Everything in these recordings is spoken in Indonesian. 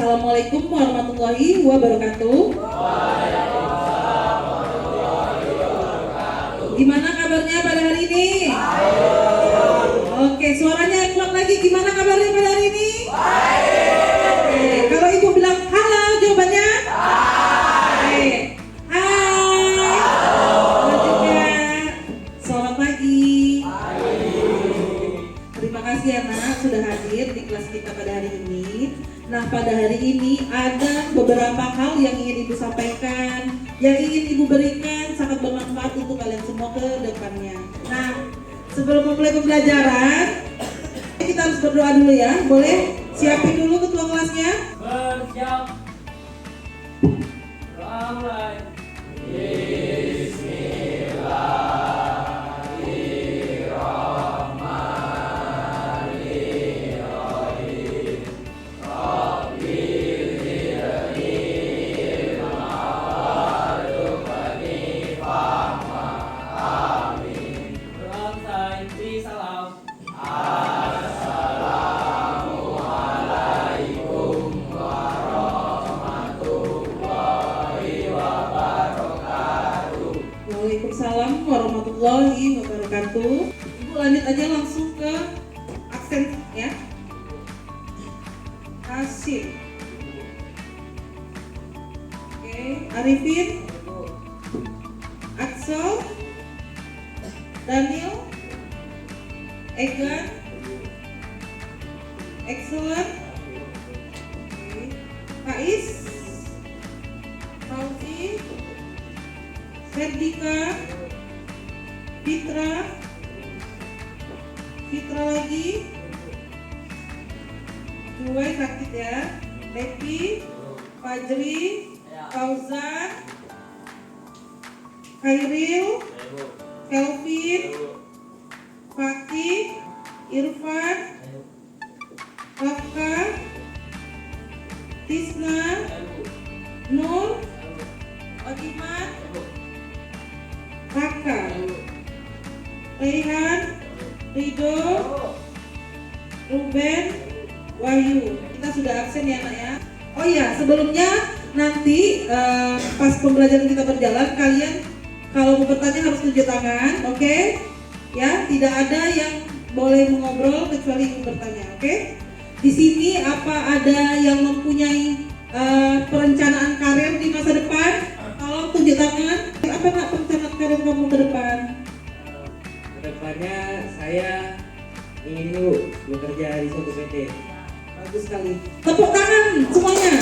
Assalamualaikum warahmatullahi wabarakatuh. Gimana kabarnya pada hari ini? Oke, suaranya kuat lagi. Gimana kabarnya pada hari ini? Oke, kalau ibu bilang halo, jawabannya? Oke, hai. Selanjutnya, selamat pagi. Terima kasih ya nak sudah hadir di kelas kita pada hari ini. Nah, pada hari ini ada beberapa hal yang ingin ibu sampaikan, yang ingin ibu berikan sangat bermanfaat untuk kalian semua ke depannya. Nah, sebelum memulai pembelajaran, kita harus berdoa dulu ya. Boleh siapin dulu ketua kelasnya? Bersiap. Doa mulai. Waalaikumsalam warahmatullahi wabarakatuh. Ibu lanjut aja langsung ke aksen ya. Hasim. Oke, Arifin, Axel, Daniel, Egan, Excellent, Faiz, Fauzi, Ferdika, Fitra lagi, Juwai sakit ya, Levi, Fajri, Fauzan, Khairil, Kelvin, Fakih, Irfan, Rafka, Tisna, Nur, Odiman, Raka, Rehan, Rido, Ruben, Wahyu. Kita sudah absen ya nak ya. Oh iya, sebelumnya nanti pas pembelajaran kita berjalan, kalian kalau mau bertanya harus tunjuk tangan, oke? Ya, tidak ada yang boleh mengobrol kecuali ibu bertanya, oke? Di sini apa ada yang mempunyai perencanaan karir di masa depan? Tolong tunjuk tangan. Apa nak perencanaan karir kamu ke depan? Kedepannya saya ingin dulu bekerja di suatu PT. Bagus sekali. Tepuk tangan semuanya.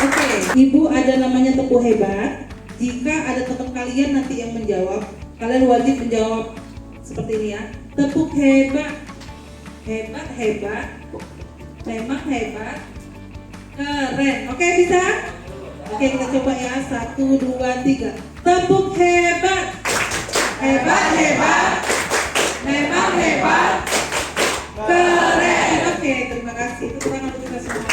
Oke, ibu ada namanya tepuk hebat. Jika ada teman kalian nanti yang menjawab, kalian wajib menjawab seperti ini ya. Tepuk hebat. Hebat, hebat. Memang hebat. Keren. Oke, bisa? Oke, kita coba ya. 1, 2, 3. Tepuk hebat. Hebat, hebat. Memang hebat. Keren. Oke, terima kasih. Tepuk tangan untuk kita semua.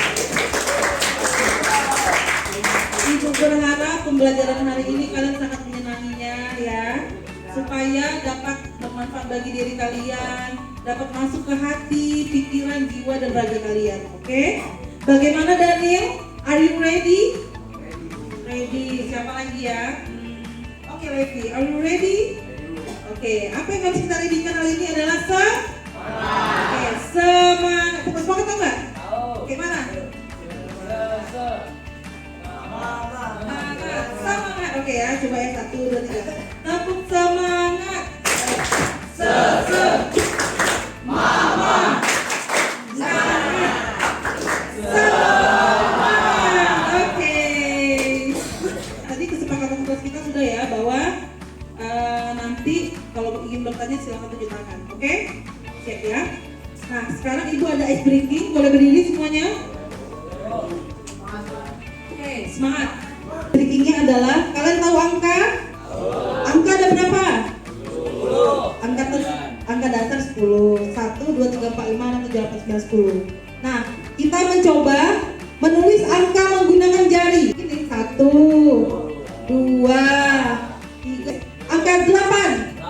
Ibu berharap pembelajaran hari ini kalian sangat menyenanginya ya, supaya dapat bermanfaat bagi diri kalian, dapat masuk ke hati, pikiran, jiwa dan raga kalian. Oke? Bagaimana Daniel? Are you ready? Ready. Siapa lagi ya? Oke, Levi. Are you ready? Oke. Apa yang harus kita readykan hari ini adalah Oke, semangat. Fokus banget atau enggak? Oke, mana? Semangat. Oke ya, coba ya 1, 2, 3. Tepuk semangat. Mama. Semangat. Oke. Tadi kesepakatan kelas kita sudah ya bahwa nanti kalau ingin bertanya silakan tunjuk tangan. Oke? Siap ya. Nah, sekarang ibu ada ice breaking. Boleh berdiri semuanya? Oke, semangat. Breakingnya adalah, kalian tahu angka? Angka ada berapa? 10. Angka dasar 10. 1, 2, 3, 4, 5, 6, 7, 8, 9, 10. Nah, kita mencoba menulis angka menggunakan jari. Ini 1, 2, 3. Angka 8.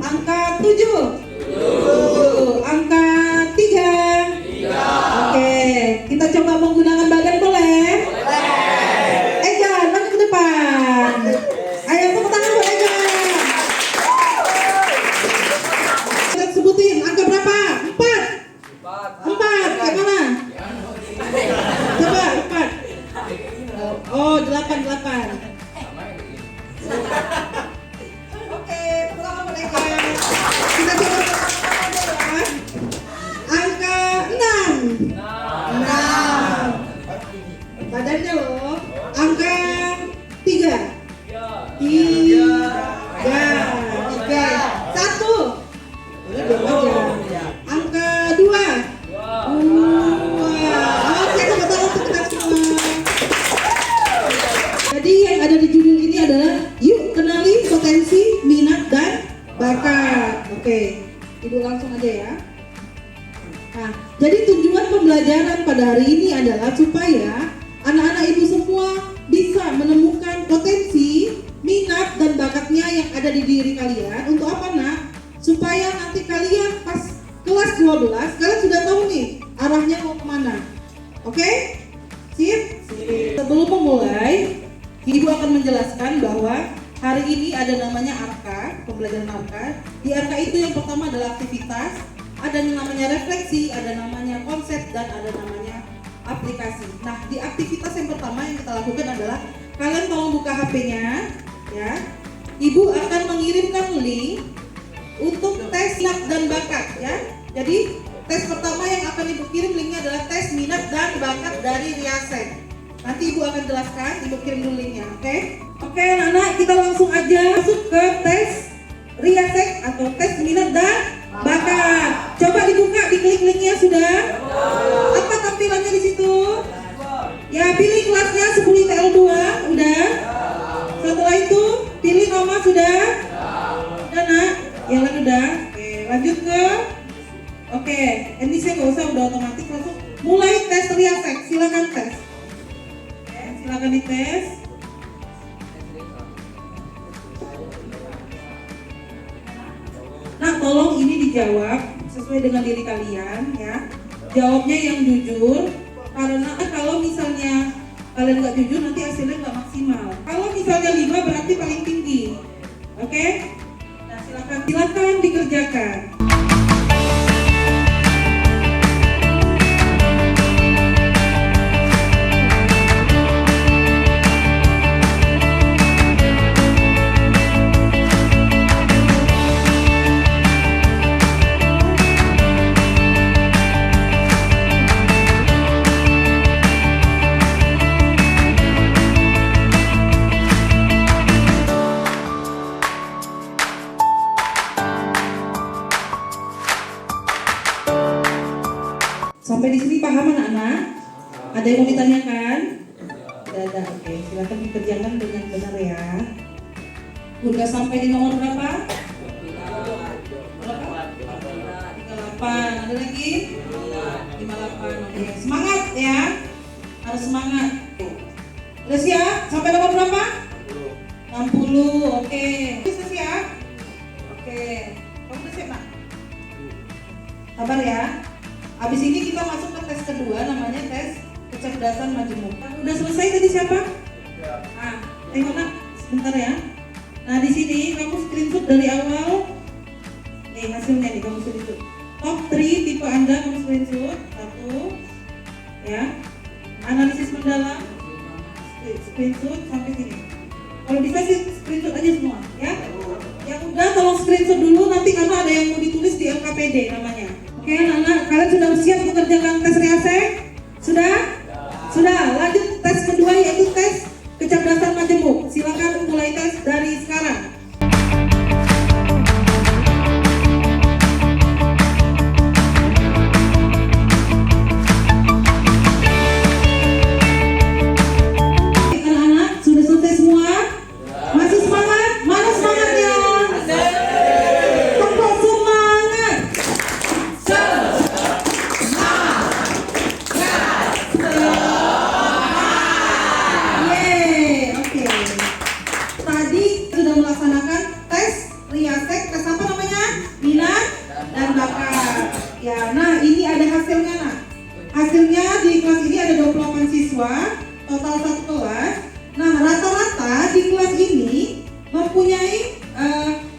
Angka 7. Angka 3. Oke, Ibu langsung aja ya. Nah, jadi tujuan pembelajaran pada hari ini adalah supaya anak-anak Ibu semua bisa menemukan potensi, minat dan bakatnya yang ada di diri kalian. Untuk apa, Nak? Supaya nanti kalian pas kelas 12 kalian sudah tahu nih arahnya mau kemana. Oke? Sip? Sebelum memulai, Ibu akan menjelaskan bahwa hari ini ada namanya ARKA, pembelajaran ARKA. Di ARKA itu yang pertama adalah aktivitas, ada yang namanya refleksi, ada namanya konsep, dan ada namanya aplikasi. Nah, di aktivitas yang pertama yang kita lakukan adalah kalian tolong buka HP-nya, ya. Ibu akan mengirimkan link untuk tes minat dan bakat, ya. Jadi tes pertama yang akan Ibu kirim linknya adalah tes minat dan bakat dari Riasek. Nanti Ibu akan jelaskan, Ibu kirim dulu linknya, oke? Oke, anak-anak, kita langsung aja masuk ke tes Riasek atau tes minat dan bakat. Coba dibuka, diklik linknya sudah. Apa tampilannya di situ? Ya, pilih kelasnya 10 TL2, udah. Setelah itu pilih nama sudah. Udah, Nak? Yang lain udah. Oke, lanjut ke. Oke, ini saya nggak usah, udah otomatis langsung mulai tes Riasek. Silakan tes. Oke, silakan dites. Nah, tolong ini dijawab sesuai dengan diri kalian, ya. Jawabnya yang jujur, karena kalau misalnya kalian nggak jujur nanti hasilnya nggak maksimal. Kalau misalnya 5 berarti paling tinggi, oke? Nah, silakan dikerjakan. Sampai di sini paham anak-anak? Ada yang mau ditanyakan? Ada. Oke, silakan dikerjakan dengan benar ya. Udah sampai di nomor berapa? 38. Ada lagi? 58. Oke, semangat ya. Harus semangat. Udah siap? Sampai nomor berapa? 60. Oke. Bisa siap? Oke. Kamu udah siap, Nak? Sabar ya. Habis ini kita masuk ke tes kedua, namanya tes kecerdasan majemuk. Udah selesai tadi siapa? Nah, tengok Nak, sebentar ya. Nah, di sini kamu screenshot dari awal. Nih hasilnya nih, kamu screenshot. Top 3 tipe Anda kamu screenshot. 1, ya. Analisis mendalam, screenshot sampai sini. Kalau bisa sih screenshot aja semua, ya. Yang udah tolong screenshot dulu nanti karena ada yang mau ditulis di LKPD namanya. Oke, anak-anak, kalian sudah siap mengerjakan tes Riasek? Sudah? Sudah. Lanjut tes kedua yaitu tes kecerdasan majemuk. Silakan mulai tes dari sekarang. Anak-anak, sudah selesai semua? Masih semangat? Mana semangatnya? Tepuk semangat! Oke. Tadi sudah melaksanakan tes Riasek, tes apa namanya? Minat dan bakat. Ya, nah ini ada hasilnya, nah. Hasilnya di kelas ini ada 28 siswa, total satu kelas. Nah, rata-rata di kelas ini mempunyai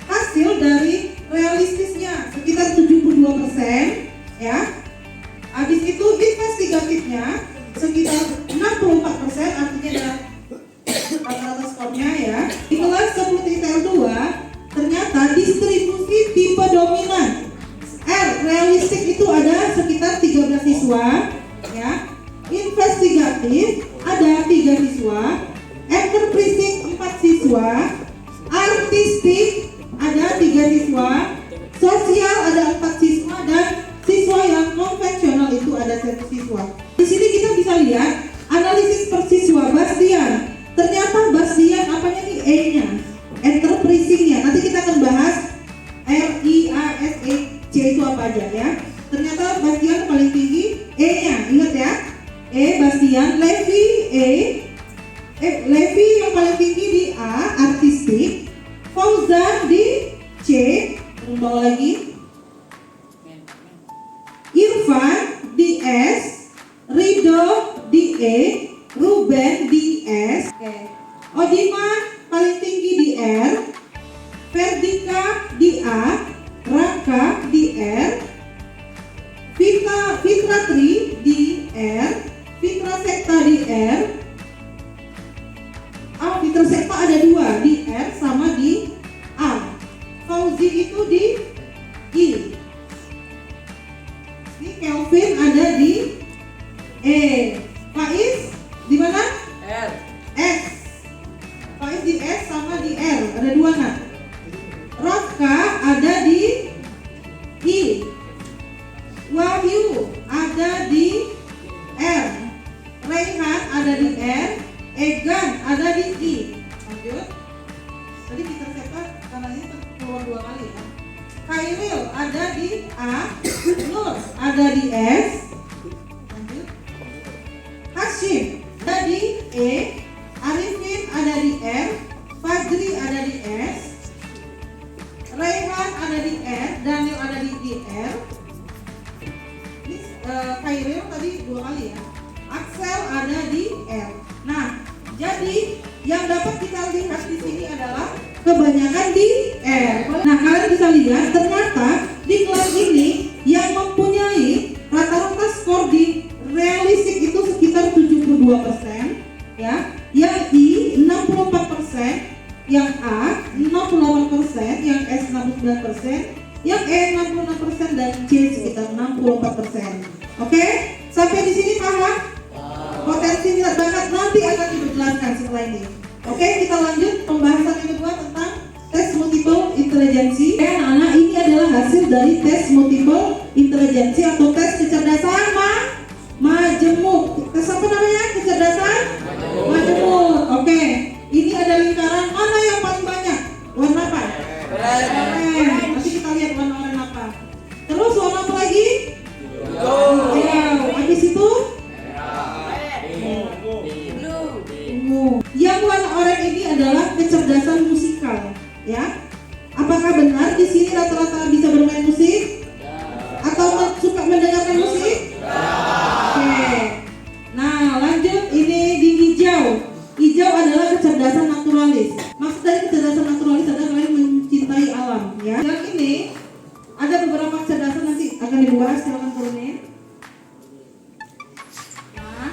hasil dari realistisnya sekitar 72%, ya. Habis itu investigatifnya sekitar 64%, artinya ada rata-rata skornya ya. Di kelas 10 TL2 ternyata distribusi tipe dominan R realistik itu ada sekitar 13 siswa, ya. Investigatif ada 3 siswa, enterprising 4 siswa, artistik ada 3 siswa, sosial ada 4 siswa, dan siswa yang konvensional itu ada 1 siswa. Di sini kita bisa lihat analisis per siswa. Bastian, ternyata Bastian apanya nih? E-nya, enterprising-nya. Nanti kita akan bahas RIA S, E, C itu apa aja ya. Ternyata Bastian paling tinggi E-nya, ingat ya. E Bastian, Levi yang paling tinggi di A, artistik. Fauzan di C, bawah lagi. Irfan di S, Rido di E, Ruben di S. Odiman paling tinggi di R, Ferdika di A, Raka di R, Fitra Tri di R, Fitra Sekta di R. Fitra Sekta ada 2 di R sama di A. Fauzi itu di I. Ini Kelvin ada di E. Faiz di mana? R. S. Faiz di S sama di R, ada 2 nak. Rafka ada di I. Wahyu ada di R. Raihan ada di R. Egan ada di I. Lanjut. Tadi kita sepak karena ini keluar 2 kali ya. Khairil ada di A. Nur ada di S. Lanjut. Hashim ada di E. Arifin ada di R. Fajri ada di S. Raihan ada di R. Daniel ada di R. Ini Khairil tadi 2 kali ya. Axel ada di R. Nah, jadi yang dapat kita lihat di sini adalah kebanyakan di R. Nah, kalian bisa lihat ternyata di kelas ini yang mempunyai rata-rata skor di realistik itu sekitar 72%, ya. Yang I 64%, yang A 68%, yang S 69%, yang E 66% dan C sekitar 64%. Oke? Sampai di sini paham? Potensi minat bakat nanti akan dijelaskan setelah ini. Oke, kita lanjut pembahasan yang kedua tentang tes multiple intelligency. Anak-anak, ini adalah hasil dari tes multiple intelligency atau tes kecerdasan majemuk. Tes apa namanya? Kecerdasan majemuk. Oke, ini ada lingkaran mana yang paling banyak? Warna apa? Oranye. Nanti kita lihat warna oranye apa. Terus warna apa lagi? Habis itu yang warna oranye ini adalah kecerdasan musikal, ya. Apakah benar di sini rata-rata bisa bermain musik? Atau suka mendengarkan musik? Oke. Nah, lanjut, ini di hijau. Hijau adalah kecerdasan naturalis. Maksud dari kecerdasan naturalis adalah kalian mencintai alam, ya. Yang ini ada beberapa kecerdasan nanti akan dibahas, silakan turunin. Nah,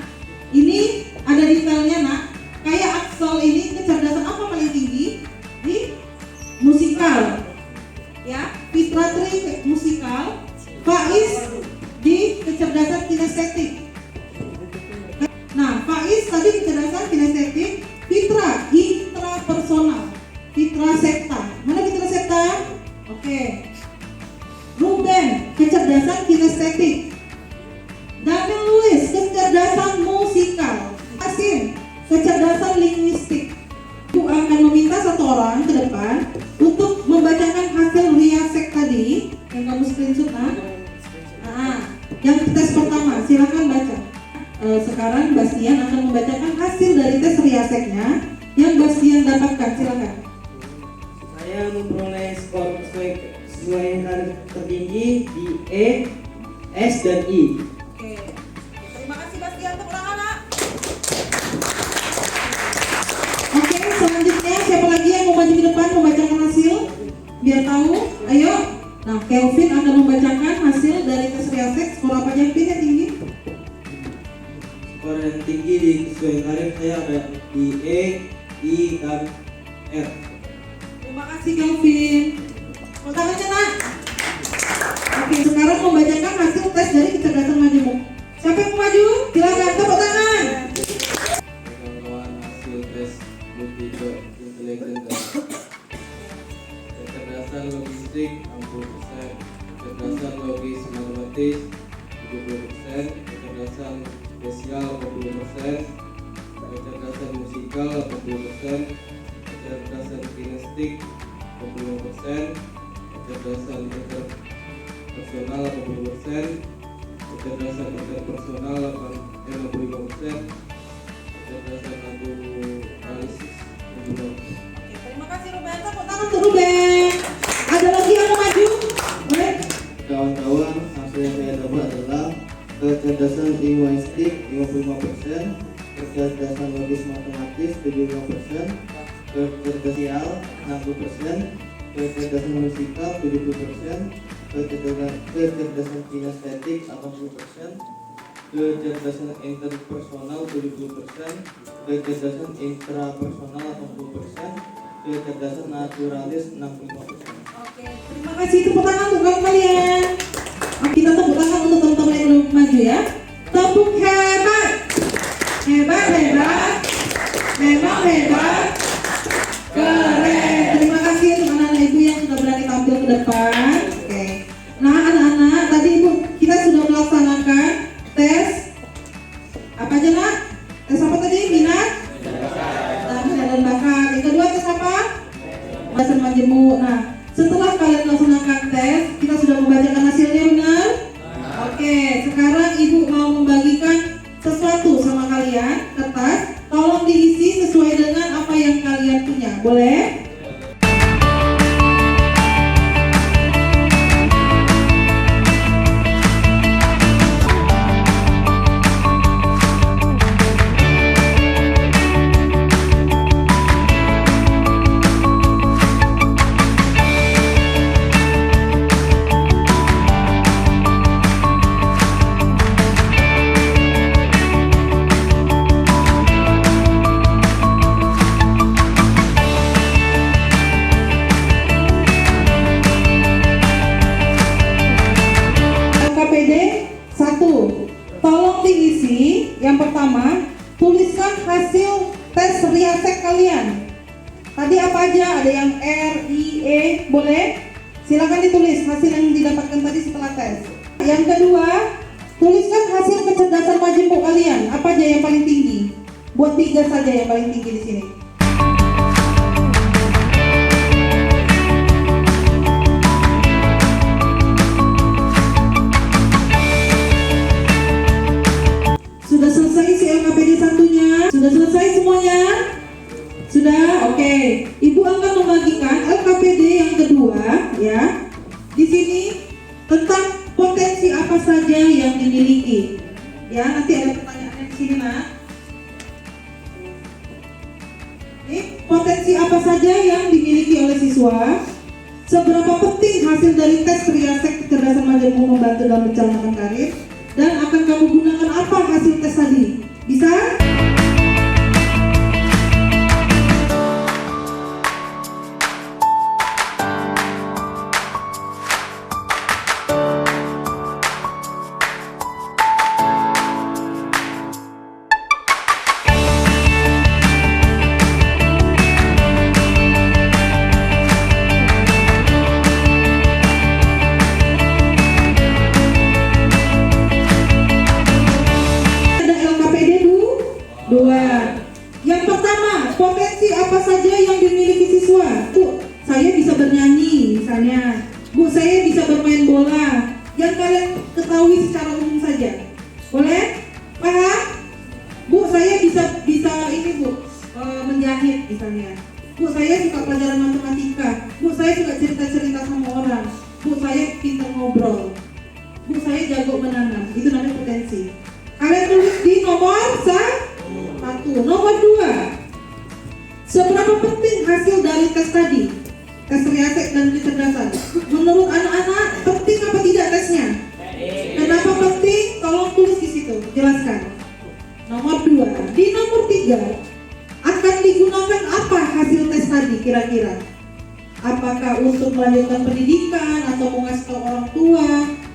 ini ada detailnya, nak. Kayak Axel ini kecerdasan apa paling tinggi? Di musikal, ya. Fitra Tri musikal, Faiz di kecerdasan kinestetik. Nah, Faiz tadi kecerdasan kinestetik, Fitra intrapersonal, Fitra Sekta. Mana Fitra Sekta? Oke. Ruben kecerdasan kinestetik. Daniel Luis kecerdasan musikal. Asin kecerdasan linguistik. Aku akan meminta satu orang ke depan untuk membacakan hasil riasek tadi yang kamu screenshot, yang tes pertama, silakan baca. Sekarang Bastian akan membacakan hasil dari tes riaseknya yang Bastian dapatkan, silakan. Saya memperoleh skor sesuai target tertinggi di E, S dan I. Oke. Terima kasih Bastian, tepuk tangan, Nak. Oke, selanjutnya siapa lagi yang mau maju ke depan membacakan hasil? Biar tahu, ayo. Nah, Kelvin akan membacakan hasil dari tes riasek. Skor apa aja, Vin, yang tinggi? Skor yang tinggi di sesuai target saya ada di E, I dan R. Terima kasih Kelvin. Tepuk tangannya, Nak. Oke, sekarang membacakan hasil tes dari kecerdasan majemuk. Siapa yang mau maju? Silakan, tepuk tangan. Kawan-kawan, hasil tes multiple intelligence. Kecerdasan logistik 60%, kecerdasan logis matematis 70%, kecerdasan spesial 40%, kecerdasan musikal 40%, kecerdasan kinestik 25%, kecerdasan personal 80%, kecerdasan interpersonal 65%, kecerdasan analisis 70%. Oke, terima kasih Ruben. Tepuk tangan untuk Ruben. Ada lagi yang mau maju? Boleh? Kawan-kawan, hasil yang saya dapat adalah kecerdasan linguistik 55%, kecerdasan logis matematis 75%, kecerdasan 60%, kecerdasan musikal 70%, kecerdasan kinestetik 80%, kecerdasan interpersonal 70%, kecerdasan intrapersonal 80%, kecerdasan naturalis 65%. Oke, terima kasih. Tepuk tangan untuk kalian. Kita tepuk tangan untuk teman-teman yang belum maju ya. Tepuk hebat. Hebat, hebat. Memang hebat. Keren. Terima kasih untuk anak-anak ibu yang sudah berani tampil ke depan. Oke. Nah, anak-anak, tadi ibu kita sudah melaksanakan tes apa aja nak? Tes apa tadi? Minat? Nah, minat dan bakat. Yang kedua tes apa? Bahasa majemuk. Nah, setelah kalian melaksanakan tes, kita sudah membacakan hasilnya, benar? Oke, sekarang ibu mau membagikan sesuatu sama kalian, kertas. Tolong diisi sesuai dengan apa yang kalian punya. Boleh? LKPD 1. Tolong diisi. Yang pertama, tuliskan hasil tes riasek kalian. Tadi apa aja? Ada yang R, I, E, boleh? Silakan ditulis hasil yang didapatkan tadi setelah tes. Yang kedua, tuliskan hasil kecerdasan majemuk kalian. Apa aja yang paling tinggi? Buat 3 saja yang paling tinggi di sini. Sudah selesai si LKPD satunya? Sudah selesai semuanya? Sudah? Oke. Ibu akan membagikan LKPD yang kedua ya. Di sini tentang potensi apa saja yang dimiliki. Ya, nanti ada pertanyaannya di sini, Nak. Ini potensi apa saja yang dimiliki oleh siswa? Seberapa penting hasil dari tes riasek kecerdasan majemuk membantu dalam mencalonkan karir? Dan akan kamu gunakan apa hasil tes tadi? Bisa? Dua. Yang pertama, potensi apa saja yang dimiliki siswa? Bu, saya bisa bernyanyi misalnya. Bu, saya bisa bermain bola. Yang kalian ketahui secara umum saja. Boleh? Paham? Bu, saya bisa ini Bu, menjahit misalnya. Bu, saya suka pelajaran matematika. Bu, saya suka cerita-cerita sama orang. Bu, saya pintar ngobrol. Bu, saya jago menanam. Itu namanya potensi. Kalian tulis di nomor 1. Nomor 2. Seberapa penting hasil dari tes tadi? Tes riasek dan kecerdasan. Menurut anak-anak, penting apa tidak tesnya? Kenapa penting? Tolong tulis di situ, jelaskan. Nomor 2. Di nomor 3, akan digunakan apa hasil tes tadi kira-kira? Apakah untuk melanjutkan pendidikan, atau mau ngasih tahu orang tua,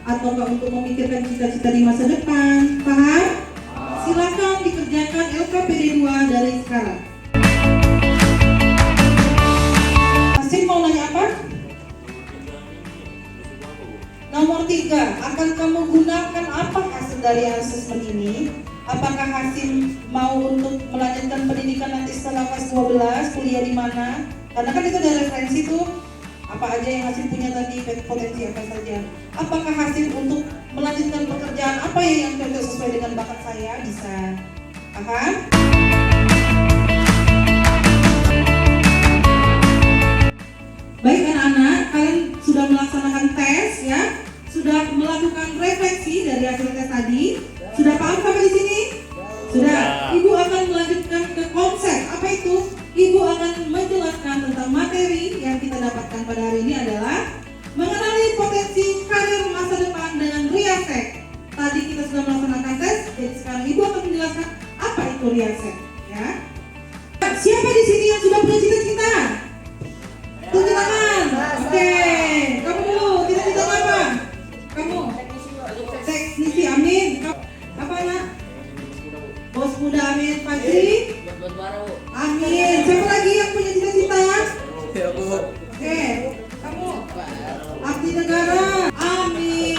ataukah untuk memikirkan cita-cita di masa depan? Paham? Silakan dikerjakan LKPD 2 dari sekarang. Masih mau nanya apa? Nomor 3, akan kamu gunakan apa hasil dari asesmen ini? Apakah hasil mau untuk melanjutkan pendidikan nanti setelah kelas 12, kuliah di mana? Karena kan itu ada referensi tuh. Apa aja yang Hasim punya tadi, potensi apa saja? Apakah Hasim untuk melanjutkan pekerjaan apa yang cocok sesuai dengan bakat saya? Bisa. Paham? Baik anak-anak, kalian sudah melaksanakan tes ya? Sudah melakukan refleksi dari hasil tes tadi? Sudah paham sampai di sini? Sudah. Ibu akan melanjutkan ke konsep. Apa itu? Ibu akan menjelaskan tentang materi yang kita dapatkan pada hari ini adalah mengenali potensi karir masa depan dengan Riasek. Tadi kita sudah melaksanakan tes, jadi sekarang Ibu akan menjelaskan apa itu Riasek. Ya. Siapa di sini yang sudah punya cita-cita? Tunjuk tangan. Oke. Kamu dulu. Cita-cita apa? Kamu? Teknisi. Amin. Apa anak? Bos muda. Amin. Fajri? Amin. Siapa lagi yang punya cita-cita? Oke. Kamu? Abdi negara. Amin.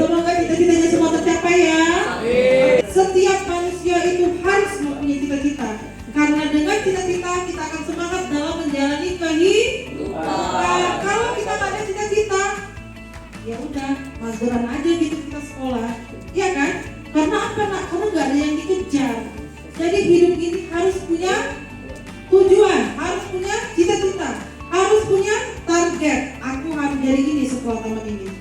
Semoga cita-citanya semua tercapai ya. Amin. Setiap manusia itu harus mempunyai cita-cita. Karena dengan cita-cita kita akan semangat dalam menjalani kehidupan. Kalau kita nggak ada cita-cita, ya udah mageran aja gitu kita sekolah, iya kan? Karena apa nak? Karena nggak ada yang dikejar. Jadi hidup ini harus punya tujuan, harus punya cita-cita, harus punya target. Aku harus jadi ini setelah tamat ini.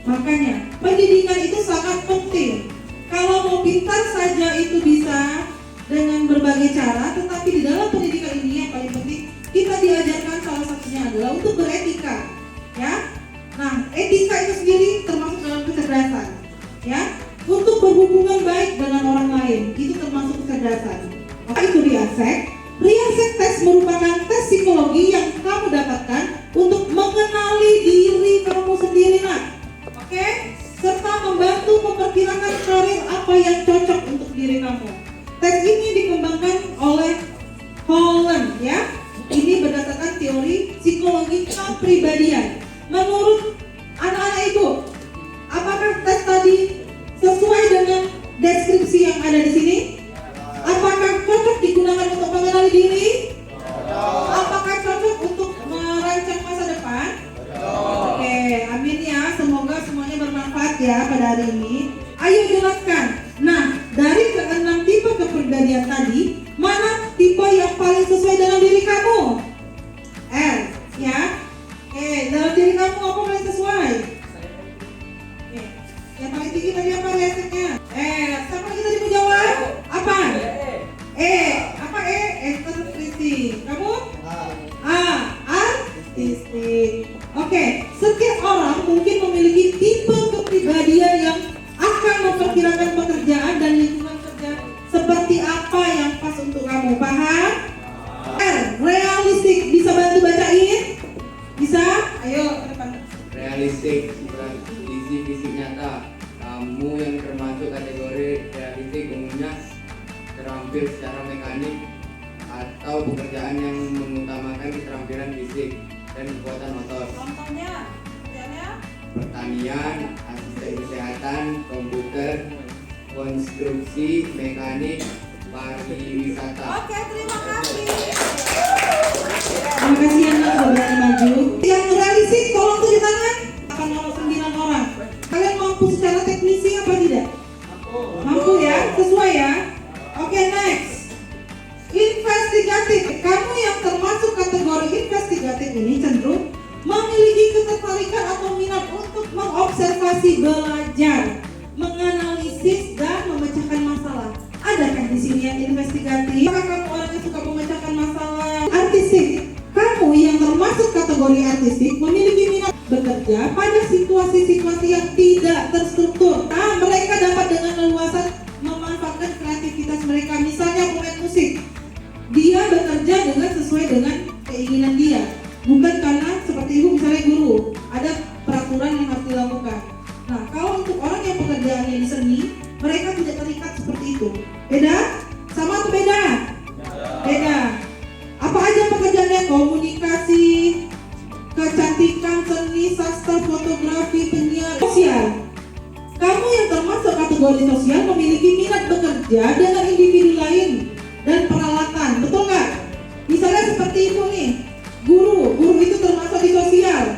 Makanya pendidikan itu sangat penting. Kalau mau pintar saja itu bisa dengan berbagai cara, tetapi di dalam pendidikan ini yang paling penting kita diajarkan salah satunya adalah untuk beretika, ya. Nah, etika itu sendiri termasuk dalam kecerdasan, ya. Untuk berhubungan baik dengan orang lain itu termasuk kecerdasan. Apa itu Riasek? Riasek tes merupakan tes psikologi yang kamu dapatkan untuk mengenali diri kamu sendiri, nak. Oke? Serta membantu memperkirakan karir apa yang cocok untuk diri kamu. Tes ini dikembangkan oleh Holland, ya. Ini berdasarkan teori psikologi kepribadian. Menurut anak-anak ibu, apakah tes tadi sesuai dengan deskripsi yang ada di sini? Apakah cocok digunakan untuk mengenali diri? Apakah cocok untuk merancang masa depan? Oke, amin ya. Semoga semuanya bermanfaat ya pada hari ini. Ayo jelaskan. Nah, dari keenam tipe kepribadian tadi, mana tipe yang paling sesuai dengan diri kamu? R, ya. Oke, dalam diri kamu apa paling sesuai? Oke, yang paling tinggi tadi apa reaksinya? Siapa lagi tadi mau jawab? Apa? Apa extrinsic. Kamu? Artistik. Oke, setiap orang mungkin memiliki tipe kepribadian yang akan memperkirakan pekerjaan dan lingkungan kerja seperti apa yang pas untuk kamu. Paham? R, realistik. Bisa bantu bacain? Bisa? Ayo ke depan. Realistik berisi fisik nyata. Kamu yang termasuk kategori realistik umumnya terampil secara mekanik atau pekerjaan yang mengutamakan keterampilan fisik dan kekuatan motor. Contohnya, kerjanya? Pertanian, asisten kesehatan, komputer, konstruksi, mekanik, pariwisata. Oke, terima kasih. Terima kasih anak sudah berani maju. Yang realistik tolong tunjuk tangan. Akan 9 orang. Kalian mampu secara teknisi apa tidak? Mampu ya, sesuai ya. Oke, next. Investigatif. Kamu yang termasuk kategori investigatif ini cenderung memiliki ketertarikan atau minat untuk mengobservasi, belajar, menganalisis dan memecahkan masalah. Adakah di sini yang investigatif? Apakah kamu orang yang suka memecahkan masalah? Artistik. Kamu yang termasuk kategori artistik memiliki minat bekerja pada situasi-situasi yang tidak terstruktur. Nah, mereka dapat dengan leluasa memanfaatkan kreativitas mereka. Misalnya pemain musik, dia bekerja dengan sesuai dengan keinginan dia, bukan karena seperti ibu misalnya guru, ada peraturan yang harus dilakukan. Nah, kalau untuk orang yang pekerjaannya di seni, mereka tidak terikat seperti itu. Beda? Sama atau beda? Beda. Apa aja pekerjaannya? Komunikasi, kecantikan, seni, sastra, fotografi, penyiar, sosial. Kamu yang termasuk kategori sosial memiliki minat bekerja dengan individu lain dan peralatan, betul nggak? Misalnya seperti itu nih, guru itu termasuk di sosial.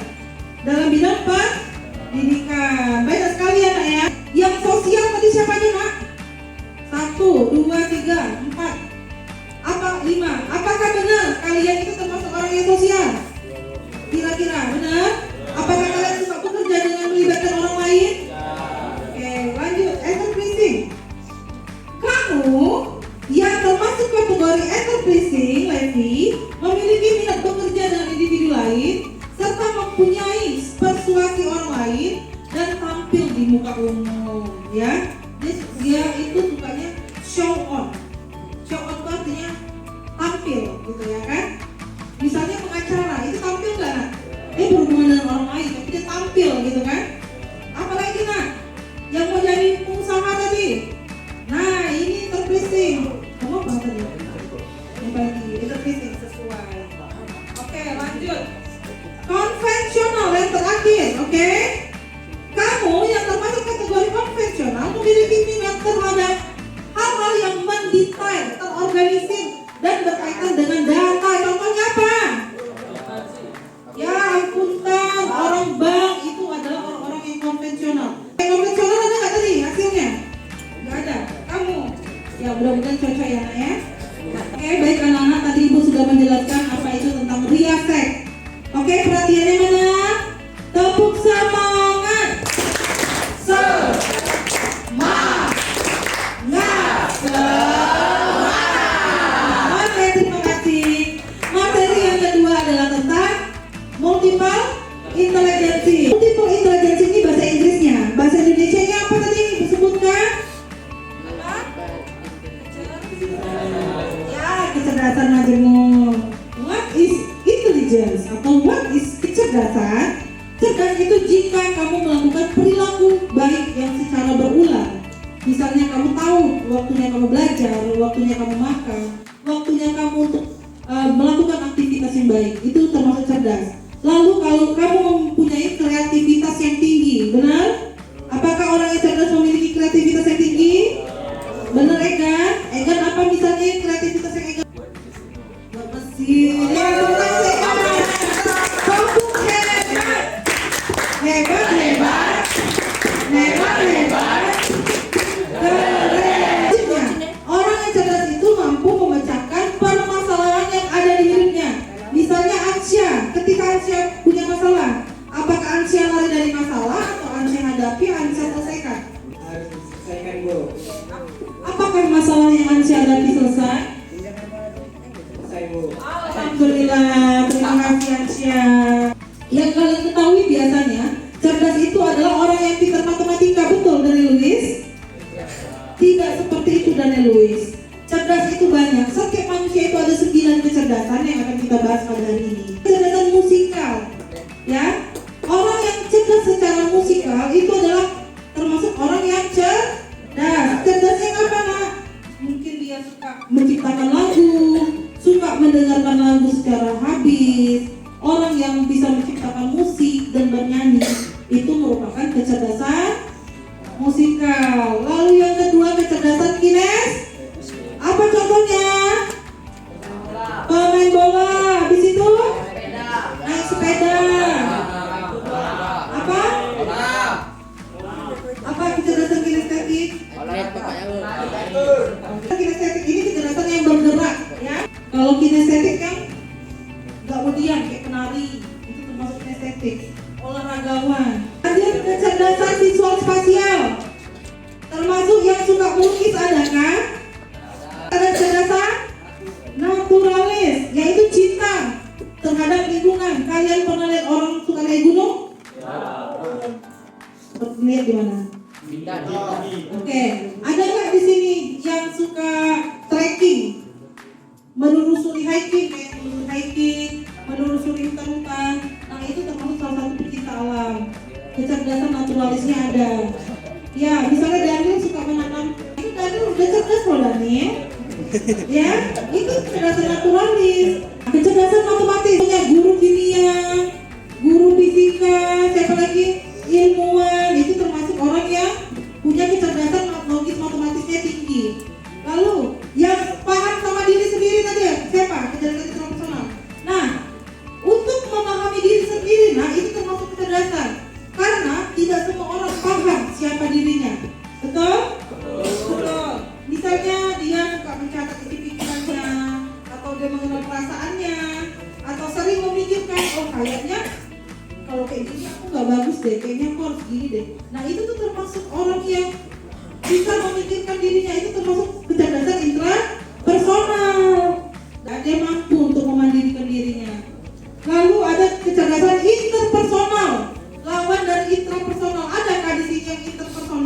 umum, ya. Dia itu sukanya show on. Show on itu artinya tampil, gitu ya kan? Misalnya pengacara, itu tampil nggak nak? Berhubungan dengan orang lain, tapi dia tampil, gitu kan? Apalagi nak? Yang mau jadi pengusaha tadi? Nah, ini interpreting. Kamu apa tadi? Yang lagi interpreting sesuai. Oke, lanjut. Konvensional yang terakhir, oke? Kamu yang termasuk kategori konvensional memiliki minat terhadap hal-hal yang mendetail, terorganisir, dan berkaitan dengan data. Contohnya apa? Ya, akuntan, orang bank, itu adalah orang-orang yang konvensional. Yang konvensional ada nggak tadi hasilnya? Nggak ada. Kamu? Ya, mudah-mudahan cocok ya, nak ya. Oke, baik anak-anak, tadi Ibu sudah menjelaskan apa itu tentang riasek. Oke, perhatiannya mana? Tepuk semangat. Oke, terima kasih. Materi yang kedua adalah tentang multiple intelligency. Multiple intelligency ini bahasa Inggrisnya. Bahasa Indonesianya apa tadi disebutkan? Ya, kecerdasan majemuk. What is intelligence atau what is kecerdasan? Cerdas itu jika kamu melakukan perilaku baik yang secara berulang. Misalnya kamu tahu waktunya kamu belajar, waktunya kamu makan, waktunya kamu untuk melakukan aktivitas yang baik, itu termasuk cerdas. Lalu kalau kamu mempunyai kreativitas yang tinggi, benar? Apakah orang yang cerdas memiliki kreativitas yang tinggi? Benar Egan? Egan apa misalnya kreativitas yang Egan? Buat mesin. Ya, hebat. Orang yang cerdas itu mampu memecahkan permasalahan yang ada di hidupnya. Misalnya Ansya, ketika Ansya punya masalah, apakah Ansya lari dari masalah atau Ansya hadapi, Ansya selesaikan? Harus selesaikan, Bu. Apakah masalah yang Ansya hadapi selesai? Selesai, Bu. Alhamdulillah, terima kasih Ansya. Yang kalian ketahui biasanya, cerdas itu adalah orang yang pintar matematika, betul dari Lewis? Tidak seperti itu Daniel Lewis. Cerdas itu banyak. Setiap manusia itu ada 9 kecerdasan yang akan kita bahas pada hari ini. Kecerdasan musikal, ya. Orang yang cerdas secara musikal itu adalah termasuk orang yang cerdas. Cerdasnya apa nak? Mungkin dia suka menciptakan lagu, suka mendengarkan lagu secara habis. Orang yang bisa menciptakan musik dan bernyanyi itu merupakan kecerdasan musikal. Lalu yang kedua kecerdasan kines. Apa contohnya? Pemain bola. Habis itu naik sepeda. Apa kecerdasan kinestetik? Kinestetik ini kecerdasan yang bergerak, ya. Kalau kinestetik kan nggak mau diam kayak penari, itu termasuk kinestetik. Olahragawan. Ada kecerdasan visual spasial, termasuk yang suka melukis, ada kan? Ada kecerdasan naturalis, yaitu cinta terhadap lingkungan. Kalian pernah lihat orang suka naik gunung? Lihat di mana? Oke, ada nggak di sini yang suka trekking, menelusuri hiking, kayak menelusuri hiking, menelusuri hutan-hutan? Nah itu termasuk salah satu pecinta alam. Kecerdasan naturalisnya ada. Ya, misalnya Daniel suka menanam. Itu Daniel udah cerdas loh Daniel. Ya, itu kecerdasan naturalis. Kecerdasan matematis punya guru kimia, guru fisika, siapa lagi? Ilmuwan. Itu termasuk orang yang punya kecerdasan logis matematisnya tinggi. Lalu yang paham sama diri sendiri tadi ya, siapa? Kecerdasan personal. Nah, untuk memahami diri sendiri, nah itu termasuk kecerdasan. Karena tidak semua orang paham siapa dirinya. Betul? Betul. Misalnya dia suka mencatat isi pikirannya, atau dia mengenal perasaannya, atau sering memikirkan, oh kayaknya kalau kayak gini aku gak bagus deh, kayaknya aku harus gini deh. Nah itu tuh termasuk orang yang bisa memikirkan dirinya, itu termasuk kecerdasan intrapersonal. Dan dia mampu untuk memandirikan dirinya. Lalu ada kecerdasan interpersonal. Lawan dari intrapersonal, adakah di sini yang interpersonal?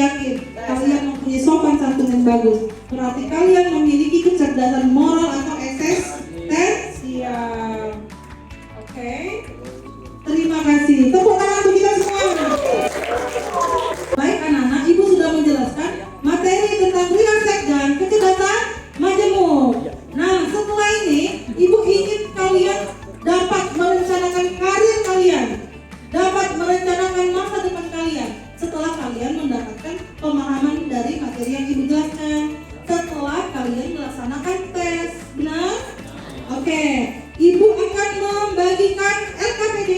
yakin kalian mempunyai sopan santun yang bagus. Berarti kalian memiliki kecerdasan moral atau eksistensial. Oke. Terima kasih. Tepuk tangan untuk kita semua. Baik anak-anak, Ibu sudah menjelaskan materi tentang riasek dan kecerdasan majemuk. Nah, setelah ini Ibu ingin kalian dapat merencanakan karir kalian, dapat merencanakan masa depan kalian setelah kalian mendapatkan pemahaman dari materi yang Ibu jelaskan, setelah kalian melaksanakan tes. Benar? Oke. Ibu akan membagikan LKPD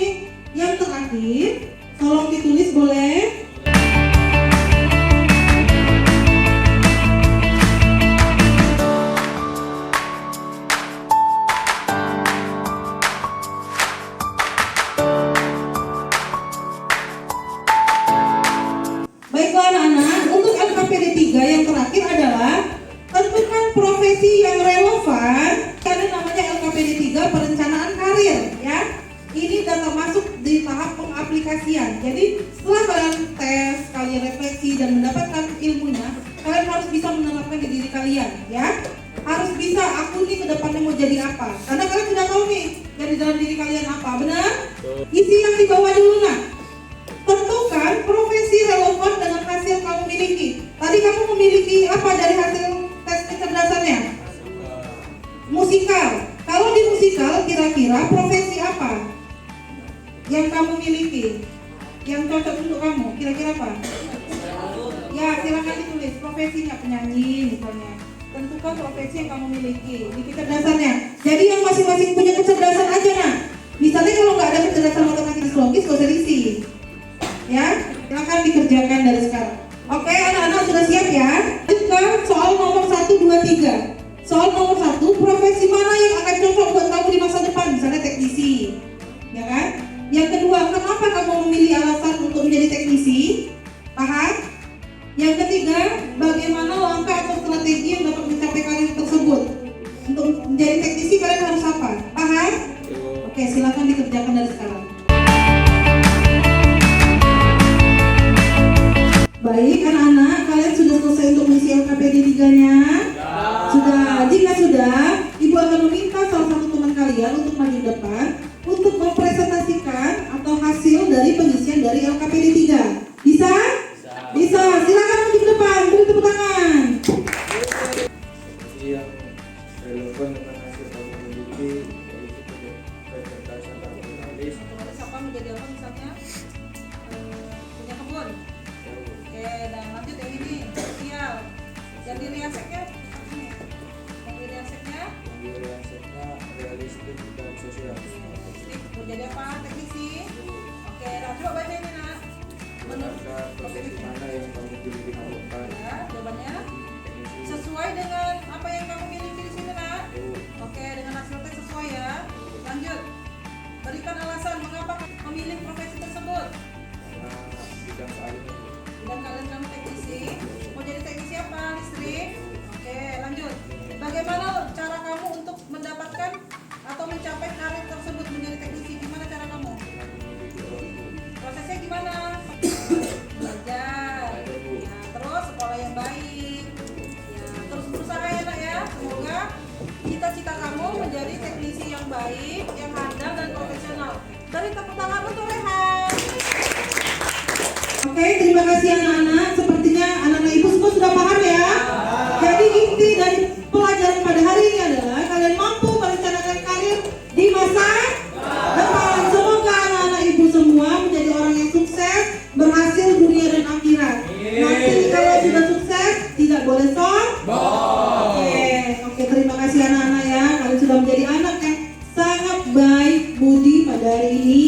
yang terakhir. Tolong ditulis boleh. Baiklah anak-anak, untuk LKPD 3 yang terakhir adalah tentukan profesi yang relevan. Ada namanya LKPD 3 perencanaan karir ya. Ini data masuk di tahap pengaplikasian. Jadi setelah kalian tes, kalian refleksi dan mendapatkan ilmunya, kalian harus bisa menerapkan di diri kalian ya. Harus bisa, aku nih ke depannya mau jadi apa. Karena kalian sudah tahu nih yang di dalam diri kalian apa, benar? Isi yang di bawah dulu nah. Tentukan profesi relevan dengan hasil kamu miliki. Tadi kamu memiliki apa dari hasil tes kecerdasannya? Musikal. Kalau di musikal kira-kira profesi apa yang kamu miliki? Yang cocok untuk kamu, kira-kira apa? Ya, silakan ditulis profesinya, penyanyi misalnya. Tentukan profesi yang kamu miliki di kecerdasannya. Jadi yang masing-masing punya kecerdasan aja nah. Misalnya kalau nggak ada kecerdasan matematis logis, gak usah diisi. Ya, silakan dikerjakan dari sekarang. Oke, anak-anak sudah siap ya? Kita soal nomor 1, 2, 3. Soal nomor 1, profesi mana yang akan cocok buat kamu di masa depan? Misalnya teknisi, ya kan? Yang kedua, kenapa kamu memilih alasan untuk menjadi teknisi? Paham? Yang ketiga, bagaimana langkah atau strategi yang dapat mencapai karir tersebut? Untuk menjadi teknisi kalian harus apa? Paham? Oke, silakan dikerjakan dari sekarang. Baik anak-anak, kalian sudah selesai untuk mengisi LKPD 3-nya? Sudah. Jika sudah, Ibu akan meminta salah satu teman kalian untuk maju depan untuk mempresentasikan atau hasil dari pengisian dari LKPD 3. Bisa? Bisa. Silakan maju ke depan, beri tepuk tangan. Yang relevan dengan hasil kamu miliki, yaitu kecerdasan dan jurnalis. Siapa menjadi apa misalnya? Punya kebun. Oke, dan lanjut yang ini sosial. Yang di riaseknya ini. Yang di riaseknya realistik dan sosial. realistik. Mau jadi apa? Teknisi. Oke, nah coba baca ini nak. Menentukan profesi mana yang kamu pilih di depan. Ya, jawabannya sesuai dengan apa yang kamu miliki di sini nak. Oke, dengan hasil tes sesuai ya. Lanjut. Berikan alasan mengapa memilih profesi tersebut. Bidang keahlian. Dan kalian kamu teknisi, mau jadi teknisi apa? Listrik? Oke, lanjut. Bagaimana cara kamu untuk mendapatkan atau mencapai karir tersebut menjadi teknisi? Gimana cara kamu? Prosesnya gimana? Belajar. Ya, terus sekolah yang baik. Ya, terus berusaha ya nak ya. Semoga cita-cita kamu menjadi teknisi yang baik, yang handal dan profesional. Beri tepuk tangan untuk Rehan. Oke, terima kasih anak-anak. Sepertinya anak-anak ibu semua sudah paham ya. Jadi inti dari pelajaran pada hari ini adalah kalian mampu merencanakan karir di masa depan. Semoga anak-anak ibu semua menjadi orang yang sukses, berhasil dunia dan akhirat. Nanti kalau sudah sukses tidak boleh sombong. Oke, terima kasih anak-anak ya. Kalian sudah menjadi anak yang sangat baik budi pada hari ini.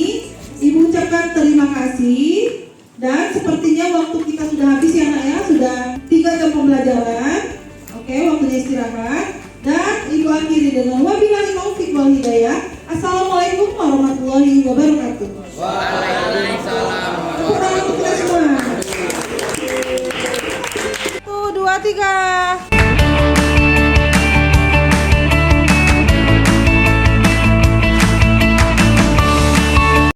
Ibu ucapkan terima kasih. Dan sepertinya waktu kita sudah habis ya nak ya, sudah 3 jam pembelajaran. Oke, waktunya istirahat. Dan Ibu akhiri dengan wabillahi taufiq wal hidayah. Assalamualaikum warahmatullahi wabarakatuh. Waalaikumsalam. Tepuk tangan untuk kita semua. 1, 2, 3.